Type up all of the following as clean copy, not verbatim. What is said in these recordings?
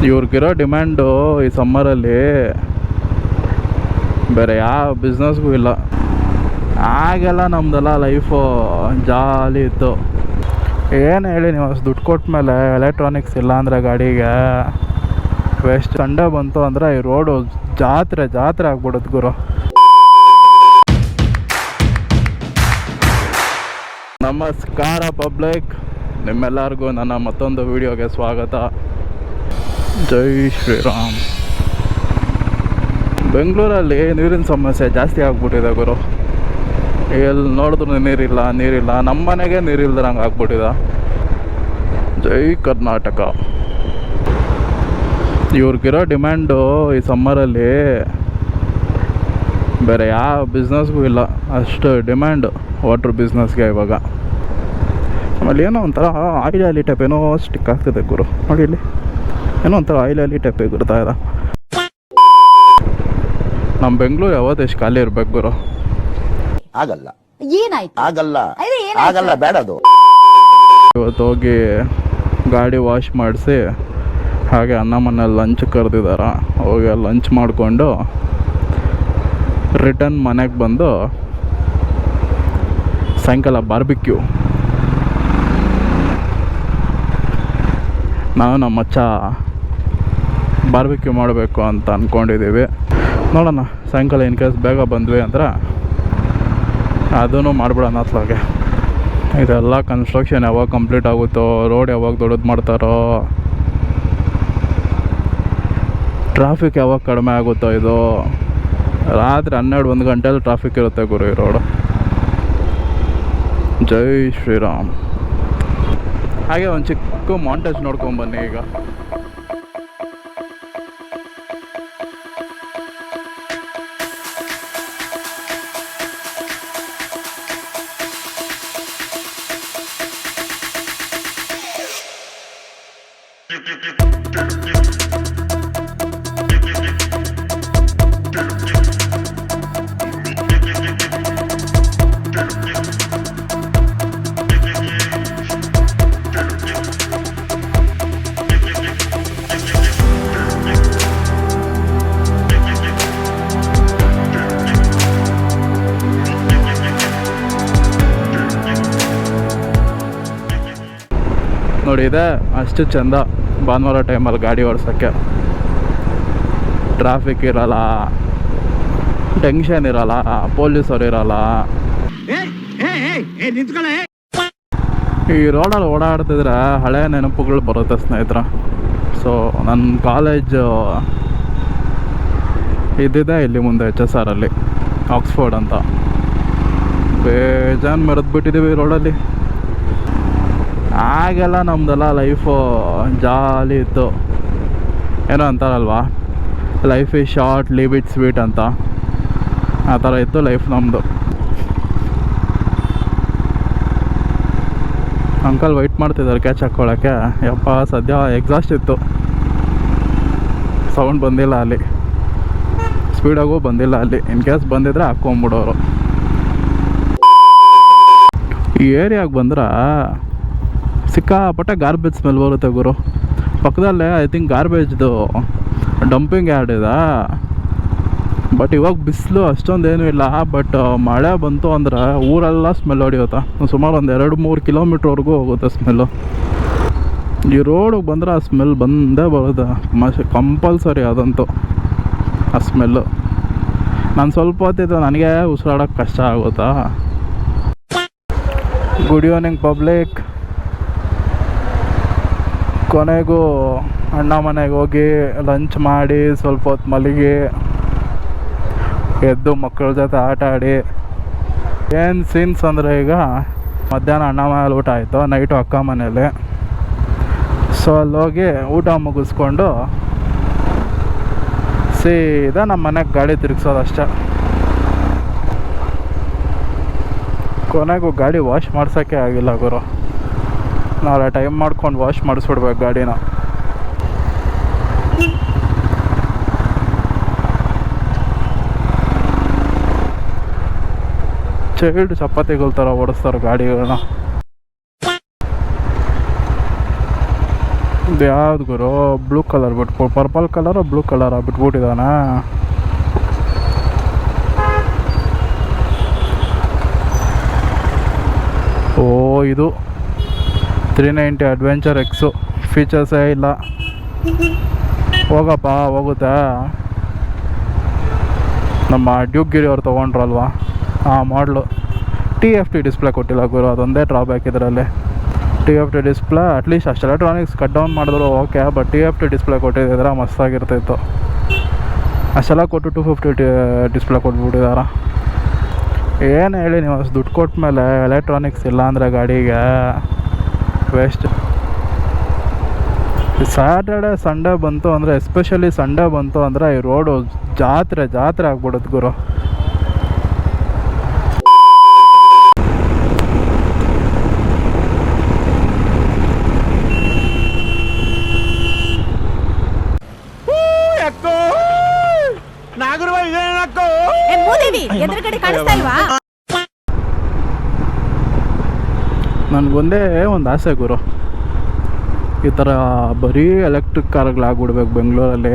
ಇವ್ರಿಗಿರೋ demand ಈ ಸಮ್ಮರಲ್ಲಿ ಬೇರೆ ಯಾವ ಬಿಸ್ನೆಸ್ಗೂ ಇಲ್ಲ. ಆಗೆಲ್ಲ ನಮ್ಮದೆಲ್ಲ ಲೈಫು ಜಾಲಿ ಇತ್ತು. ಏನು ಹೇಳಿ ನೀವು ಅಷ್ಟು ದುಡ್ಡು ಕೊಟ್ಟ ಮೇಲೆ ಎಲೆಕ್ಟ್ರಾನಿಕ್ಸ್ ಇಲ್ಲ ಅಂದರೆ ಗಾಡಿಗೆ ವೇಸ್ಟ್. ಸಂಡೇ ಬಂತು ಅಂದರೆ ಈ ರೋಡು ಜಾತ್ರೆ ಆಗ್ಬಿಡುತ್ತೆ ಗುರು. ನಮಸ್ಕಾರ ಪಬ್ಲಿಕ್, ನಿಮ್ಮೆಲ್ಲರಿಗೂ ನನ್ನ ಮತ್ತೊಂದು ವಿಡಿಯೋಗೆ ಸ್ವಾಗತ. ಜೈ ಶ್ರೀರಾಮ್. ಬೆಂಗಳೂರಲ್ಲಿ ನೀರಿನ ಸಮಸ್ಯೆ ಜಾಸ್ತಿ ಆಗ್ಬಿಟ್ಟಿದೆ ಗುರು. ಎಲ್ಲಿ ನೋಡಿದ್ರು ನೀರಿಲ್ಲ. ನಮ್ಮ ಮನೆಗೆ ನೀರಿಲ್ದಂಗೆ ಆಗ್ಬಿಟ್ಟಿದೆ. ಜೈ ಕರ್ನಾಟಕ. ಇವ್ರಿಗಿರೋ ಡಿಮ್ಯಾಂಡು ಈ ಸಮ್ಮರಲ್ಲಿ ಬೇರೆ ಯಾವ ಬಿಸ್ನೆಸ್ಗೂ ಇಲ್ಲ. ಅಷ್ಟು ಡಿಮ್ಯಾಂಡು ವಾಟ್ರ್ ಬಿಸ್ನೆಸ್ಗೆ ಇವಾಗ. ಆಮೇಲೆ ಏನೋ ಒಂಥರ ಆಯಿಲಿ ಟೈಪ್ ಏನೋ ಸ್ಟಿಕ್ ಆಗ್ತಿದೆ ಗುರು. ನೋಡಿ ಇಲ್ಲಿ ಏನೋ ಒಂಥರ ಆಯಿಲಿ ಟೈಪ್ ಇರ್ತಾ ಇದೆ. ನಮ್ಮ ಬೆಂಗಳೂರು ಯಾವತ್ತು ಎಷ್ಟು ಖಾಲಿ ಇರ್ಬೇಕು ಗುರು. ಆಗಲ್ಲ, ಏನಾಯ್ತು? ಆಗಲ್ಲ ಬೇಡದು. ಇವತ್ತು ಹೋಗಿ ಗಾಡಿ ವಾಶ್ ಮಾಡಿಸಿ ಹಾಗೆ ಅನ್ನ ಮನೇಲಿ ಲಂಚ್ ಕರೆದಿದ್ದಾರ. ಹೋಗಿ ಲಂಚ್ ಮಾಡಿಕೊಂಡು ರಿಟರ್ನ್ ಮನೆಗೆ ಬಂದು ಸಾಯಂಕಾಲ ಬಾರ್ಬಿಕ್ಯೂ. ನಾವು ನಮ್ಮ ಮಚ್ಚ ಬಾರ್ಬಿಕ್ಯೂ ಮಾಡಬೇಕು ಅಂತ ಅಂದ್ಕೊಂಡಿದ್ದೀವಿ. ನೋಡೋಣ ಸಾಯಂಕಾಲ ಇನ್ ಕೇಸ್ ಬೇಗ ಬಂದ್ವಿ ಅಂದ್ರೆ ಅದೂ ಮಾಡಿಬಿಡೋಣ ಅತ್ಲಾಗೆ. ಇದೆಲ್ಲ ಕನ್ಸ್ಟ್ರಕ್ಷನ್ ಯಾವಾಗ ಕಂಪ್ಲೀಟ್ ಆಗುತ್ತೋ, ರೋಡ್ ಯಾವಾಗ ದೊಡ್ಡದು ಮಾಡ್ತಾರೋ, ಟ್ರಾಫಿಕ್ ಯಾವಾಗ ಕಡಿಮೆ ಆಗುತ್ತೋ. ಇದು ರಾತ್ರಿ 12-1 ಗಂಟೆಯಲ್ಲಿ ಟ್ರಾಫಿಕ್ ಇರುತ್ತೆ ಗುರು ಈ ರೋಡು. ಜೈ ಶ್ರೀರಾಮ್. ಹಾಗೆ ಒಂದು ಚಿಕ್ಕ ಮಾಂಟೇಜ್ ನೋಡ್ಕೊಂಬನ್ನಿ ಈಗ. ನೋಡಿ ಇದೆ ಅಷ್ಟು ಚೆಂದ ಭಾನುವಾರ ಟೈಮಲ್ಲಿ ಗಾಡಿ ಓಡಿಸೋಕ್ಕೆ. ಟ್ರಾಫಿಕ್ ಇರಲ್ಲ, ಟೆನ್ಷನ್ ಇರಲ್ಲ, ಪೊಲೀಸರು ಇರಲ್ಲ. ಈ ರೋಡಲ್ಲಿ ಓಡಾಡ್ತಿದ್ರೆ ಹಳೆಯ ನೆನಪುಗಳು ಬರುತ್ತೆ ಸ್ನೇಹಿತರ. ಸೊ ನನ್ನ ಕಾಲೇಜು ಇದ್ದಿದೆ ಇಲ್ಲಿ ಮುಂದೆ HSR ಅಲ್ಲಿ, ಆಕ್ಸ್ಫೋರ್ಡ್ ಅಂತ. ಬೇಜಾನ್ ಮೆರೆದ್ಬಿಟ್ಟಿದ್ದೀವಿ ಈ ರೋಡಲ್ಲಿ. ಆಗೆಲ್ಲ ನಮ್ಮದೆಲ್ಲ ಲೈಫು ಜಾಲಿ ಇತ್ತು. ಏನೋ ಅಂತಾರಲ್ವಾ, life is short, leave it sweet ಅಂತ. ಆ ಥರ ಇತ್ತು ಲೈಫ್ ನಮ್ಮದು. ಅಂಕಲ್ ವೆಯ್ಟ್ ಮಾಡ್ತಿದ್ದಾರೆ ಕ್ಯಾಚ್ ಹಾಕ್ಕೊಳ್ಳೋಕ್ಕೆ. ಯಪ್ಪ ಸದ್ಯ ಎಕ್ಸಾಸ್ಟ್ ಇತ್ತು, ಸೌಂಡ್ ಬಂದಿಲ್ಲ ಅಲ್ಲಿ, ಸ್ಪೀಡಾಗೂ ಬಂದಿಲ್ಲ ಅಲ್ಲಿ. ಇನ್ ಕೇಸ್ ಬಂದಿದ್ರೆ ಹಾಕ್ಕೊಂಬಿಡೋರು. ಈ ಏರಿಯಾಗೆ ಬಂದ್ರೆ ಸಿಕ್ಕಾಪಟ್ಟೆ ಗಾರ್ಬೇಜ್ ಸ್ಮೆಲ್ ಬರುತ್ತೆ ಗುರು. ಪಕ್ಕದಲ್ಲೇ ಐ ಥಿಂಕ್ ಗಾರ್ಬೇಜ್ದು ಡಂಪಿಂಗ್ ಯಾರ್ಡ್ ಇದೆ. ಬಟ್ ಇವಾಗ ಬಿಸಿಲು ಅಷ್ಟೊಂದೇನೂ ಇಲ್ಲ. ಬಟ್ ಮಳೆ ಬಂತು ಅಂದರೆ ಊರೆಲ್ಲ ಸ್ಮೆಲ್ ಹೊಡಿಯುತ್ತೆ. ಸುಮಾರು ಒಂದು 2-3 ಕಿಲೋಮೀಟ್ರ್ವರೆಗೂ ಹೋಗುತ್ತೆ ಸ್ಮೆಲ್ಲು. ಈ ರೋಡಿಗೆ ಬಂದರೆ ಆ ಸ್ಮೆಲ್ ಬಂದೇ ಬರುತ್ತೆ ಕಂಪಲ್ಸರಿ. ಅದಂತೂ ಆ ಸ್ಮೆಲ್ಲು ನಾನು ಸ್ವಲ್ಪ ಹೊತ್ತಿದ್ದು ನನಗೆ ಉಸಿರಾಡೋಕ್ಕೆ ಕಷ್ಟ ಆಗುತ್ತಾ. Good evening public. ಕೊನೆಗೂ ಅಣ್ಣ ಮನೆಗೆ ಹೋಗಿ ಲಂಚ್ ಮಾಡಿ ಸ್ವಲ್ಪ ಹೊತ್ತು ಮಲಗಿ ಎದ್ದು ಮಕ್ಕಳ ಜೊತೆ ಆಟ ಆಡಿ. ಏನು ಸೀನ್ಸ್ ಅಂದರೆ, ಈಗ ಮಧ್ಯಾಹ್ನ ಅಣ್ಣ ಮನೇಲಿ ಊಟ ಆಯಿತು, ನೈಟು ಅಕ್ಕ ಮನೇಲಿ. ಸೊ ಅಲ್ಲೋಗಿ ಊಟ ಮುಗಿಸ್ಕೊಂಡು ಸೀದಾ ನಮ್ಮ ಮನೆಗೆ ಗಾಡಿ ತಿರುಗಿಸೋದಷ್ಟೇ. ಕೊನೆಗೂ ಗಾಡಿ ವಾಶ್ ಮಾಡ್ಸೋಕ್ಕೆ ಆಗಿಲ್ಲ ಗುರು. ನಾಳೆ ಟೈಮ್ ಮಾಡ್ಕೊಂಡು ವಾಶ್ ಮಾಡಿಸ್ಬಿಡ್ಬೇಕು ಗಾಡಿನ. ಚೈಲ್ಡ್ ಚಪಾತಿಗಳ ಥರ ಓಡಿಸ್ತಾರೆ ಗಾಡಿಗಳನ್ನ. ಇದು ಯಾವ್ದು ಗುರು? ಬ್ಲೂ ಕಲರ್ ಬಿಟ್ಕೊ, ಪರ್ಪಲ್ ಕಲರು ಬ್ಲೂ ಕಲರ ಬಿಟ್ಬಿಟ್ಟಿದಾನ. ಓ ಇದು 390 ಅಡ್ವೆಂಚರ್ ಎಕ್ಸು, ಫೀಚರ್ಸೇ ಇಲ್ಲ. ಹೋಗಪ್ಪ, ಹೋಗುತ್ತೆ. ನಮ್ಮ ಡ್ಯೂಕ್ ಗಿರಿ ಅವ್ರು ತೊಗೊಂಡ್ರಲ್ವಾ ಆ ಮಾಡಲು. TFT ಡಿಸ್ಪ್ಲೇ ಕೊಟ್ಟಿಲ್ಲ ಗುರು, ಅದೊಂದೇ ಡ್ರಾಬ್ಯಾಕ್ ಇದರಲ್ಲಿ. TFT ಡಿಸ್ಪ್ಲೇ ಅಟ್ಲೀಸ್ಟ್ ಅಷ್ಟು ಎಲೆಕ್ಟ್ರಾನಿಕ್ಸ್ ಕಟ್ ಡೌನ್ ಮಾಡಿದ್ರು ಓಕೆ, ಬಟ್ TFT ಡಿಸ್ಪ್ಲೇ ಕೊಟ್ಟಿದ್ದರೆ ಮಸ್ತಾಗಿರ್ತಾಯಿತ್ತು. ಅಷ್ಟೆಲ್ಲ ಕೊಟ್ಟು 250 ಡಿಸ್ಪ್ಲೇ ಕೊಟ್ಬಿಟ್ಟಿದಾರ. ಏನು ಹೇಳಿ ನೀವು, ಅಷ್ಟು ದುಡ್ಡು ಕೊಟ್ಟ ಮೇಲೆ ಎಲೆಕ್ಟ್ರಾನಿಕ್ಸ್ ಇಲ್ಲ ಅಂದರೆ ಗಾಡಿಗೆ ವೇಸ್ಟ್. ಸ್ಯಾಟರ್ಡೆ ಸಂಡೇ ಬಂತು ಅಂದರೆ, ಎಸ್ಪೆಷಲಿ ಸಂಡೇ ಬಂತು ಅಂದರೆ ಈ ರೋಡು ಜಾತ್ರೆ ಆಗ್ಬಿಡುತ್ತೆ ಗುರು. ನನಗೊಂದೇ ಒಂದು ಆಸೆ ಗುರು, ಈ ಥರ ಬರೀ ಎಲೆಕ್ಟ್ರಿಕ್ ಕಾರ್ಗಳಾಗ್ಬಿಡ್ಬೇಕು ಬೆಂಗಳೂರಲ್ಲಿ.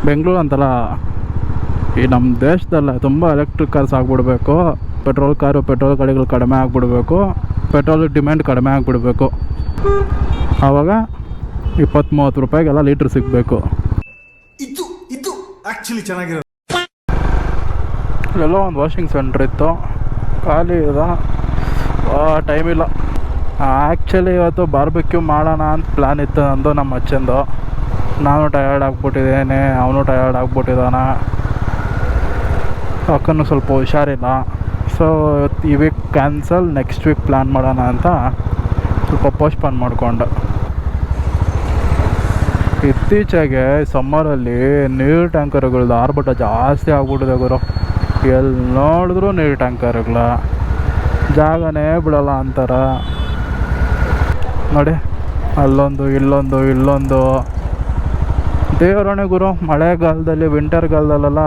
ಬೆಂಗಳೂರು ಅಂತಲ್ಲ, ಈ ನಮ್ಮ ದೇಶದಲ್ಲ ತುಂಬ ಎಲೆಕ್ಟ್ರಿಕ್ ಕಾರ್ಸ್ ಆಗಿಬಿಡ್ಬೇಕು. ಪೆಟ್ರೋಲ್ ಗಾಡಿಗಳು ಕಡಿಮೆ ಆಗಿಬಿಡ್ಬೇಕು, ಪೆಟ್ರೋಲ್ ಡಿಮ್ಯಾಂಡ್ ಕಡಿಮೆ ಆಗಿಬಿಡ್ಬೇಕು. ಆವಾಗ 20-30 ರೂಪಾಯಿಗೆಲ್ಲ ಲೀಟ್ರ್ ಸಿಗಬೇಕು. ಇದು ಆ್ಯಕ್ಚುಲಿ ಚೆನ್ನಾಗಿರೋದು. ಎಲ್ಲೋ ಒಂದು ವಾಷಿಂಗ್ ಸೆಂಟ್ರ್ ಇತ್ತು, ಖಾಲಿ ಇದೆ, ಟೈಮ್ ಇಲ್ಲ. ಆ್ಯಕ್ಚುಲಿ ಇವತ್ತು ಬಾರ್ಬೆಕ್ಯೂ ಮಾಡೋಣ ಅಂತ ಪ್ಲ್ಯಾನ್ ಇತ್ತು ನಂದು, ನಮ್ಮ ಅಚ್ಚಂದು. ನಾನು ಟಯರ್ಡ್ ಆಗಿಬಿಟ್ಟಿದ್ದೇನೆ, ಅವನು ಟಯರ್ಡ್ ಆಗಿಬಿಟ್ಟಿದ್ದಾನೆ, ಅಕ್ಕನೂ ಸ್ವಲ್ಪ ಹುಷಾರಿಲ್ಲ. ಸೊ ಈ week cancel, next week plan ಮಾಡೋಣ ಅಂತ ಸ್ವಲ್ಪ ಪೋಸ್ಟ್ಪೋನ್ ಮಾಡಿಕೊಂಡು. ಇತ್ತೀಚೆಗೆ ಸಮ್ಮರಲ್ಲಿ ನೀರು ಟ್ಯಾಂಕರ್ಗಳದ್ದು ಆರ್ಭಟ ಜಾಸ್ತಿ ಆಗ್ಬಿಟ್ಟಿದೆ ಗುರು. ಎಲ್ಲಿ ನೋಡಿದ್ರೂ ನೀರು ಟ್ಯಾಂಕರ್ಗಳ, ಜಾಗನೇ ಬಿಡೋಲ್ಲ ಅಂತಾರ ನೋಡಿ. ಅಲ್ಲೊಂದು ಇಲ್ಲೊಂದು ದೇವರಣೆ ಗುರು. ಮಳೆಗಾಲದಲ್ಲಿ ವಿಂಟರ್ಗಾಲದಲ್ಲೆಲ್ಲ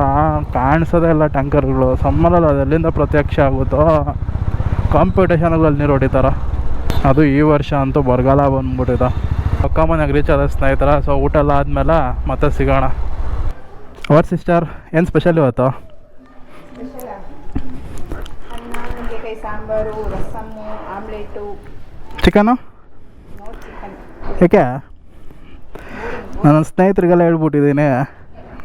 ಕಾಣಿಸೋದೇ ಇಲ್ಲ ಟ್ಯಾಂಕರ್ಗಳು. ಸಮ್ಮರಲ್ಲಿ ಅದೆಲ್ಲಿಂದ ಪ್ರತ್ಯಕ್ಷ ಆಗುತ್ತೋ, ಕಾಂಪಿಟೇಷನ್ಗಳಲ್ಲಿ ನೀರು ಹೊಡಿತಾರ. ಅದು ಈ ವರ್ಷ ಅಂತೂ ಬರಗಾಲ ಬಂದ್ಬಿಟ್ಟಿದೆ. ಅಕ್ಕ ಮನೆಗೆ ರೀಚ್ ಆದ ಸ್ನೇಹಿತರ. ಸೊ ಊಟ ಎಲ್ಲ ಆದಮೇಲೆ ಮತ್ತೆ ಸಿಗೋಣ. ಅವರ್ ಸಿಸ್ಟರ್, ಏನು ಸ್ಪೆಷಲ್ ಇವತ್ತು? ಸಾಂಬಾರು, ರಸಮ್ಮು, ಆಮ್ಲೆಟು. ಚಿಕನು? ಯಾಕೆ? ನನ್ನ ಸ್ನೇಹಿತರಿಗೆಲ್ಲ ಹೇಳ್ಬಿಟ್ಟಿದ್ದೀನಿ,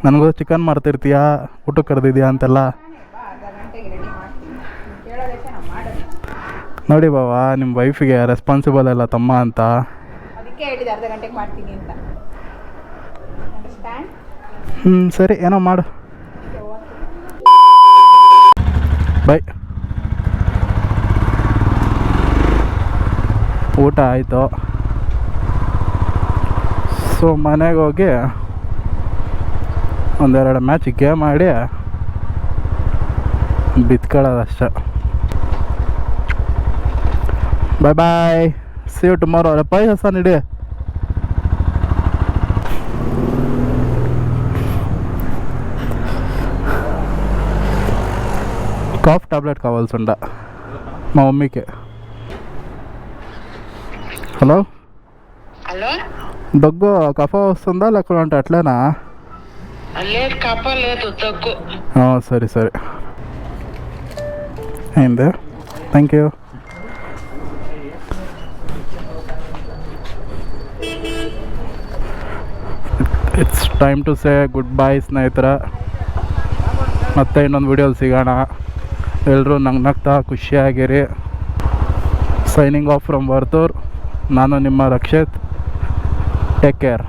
ನನಗೂ ಚಿಕನ್ ಮಾಡ್ತಿರ್ತೀಯಾ, ಊಟಕ್ಕೆ ಕರೆದಿದ್ಯಾ ಅಂತೆಲ್ಲ. ನೋಡಿ ಬಾವಾ, ನಿಮ್ಮ ವೈಫಿಗೆ ರೆಸ್ಪಾನ್ಸಿಬಲ್ ಅಲ್ಲ ತಮ್ಮ ಅಂತ. ಅದಕ್ಕೆ ಹೇಳಿದೆ ಅರ್ಧ ಗಂಟೆಗೆ ಮಾಡ್ತೀನಿ ಅಂತ. ಸರಿ, ಏನೋ ಮಾಡು. ಬೈ. ಊಟ ಆಯಿತು. ಸೊ ಮನೆಗೆ ಹೋಗಿ ಒಂದೆರಡು ಮ್ಯಾಚ್ ಗೇಮ್ ಆಡಿ ಬಿತ್ಕೊಳ್ಳೋದಷ್ಟೆ. ಬಾಯ್. See you tomorrow. ಪೈಸ ನೀಡಿ. కాఫ్ టాబ్లెట్ కావాల్సి ఉండ మా మమ్మీకి. హలో హలో, దగ్గు కఫ వస్తుందా లేకుంటే అట్లేనా? లేదు కఫ లేదు, దగ్గు. సరే అయింది. Thank you. It's time to say good bye ಸ್ನೇಹಿತರ. ಮತ್ತೆ ಇನ್ನೊಂದು ವಿಡಿಯೋಲಿ ಸಿಗೋಣ. ಎಲ್ಲರೂ ನಗ್ನಗ್ತಾ ಖುಷಿಯಾಗಿರಿ. Signing off from Varthur. ನಾನು ನಿಮ್ಮ ರಕ್ಷಿತ್. Take care.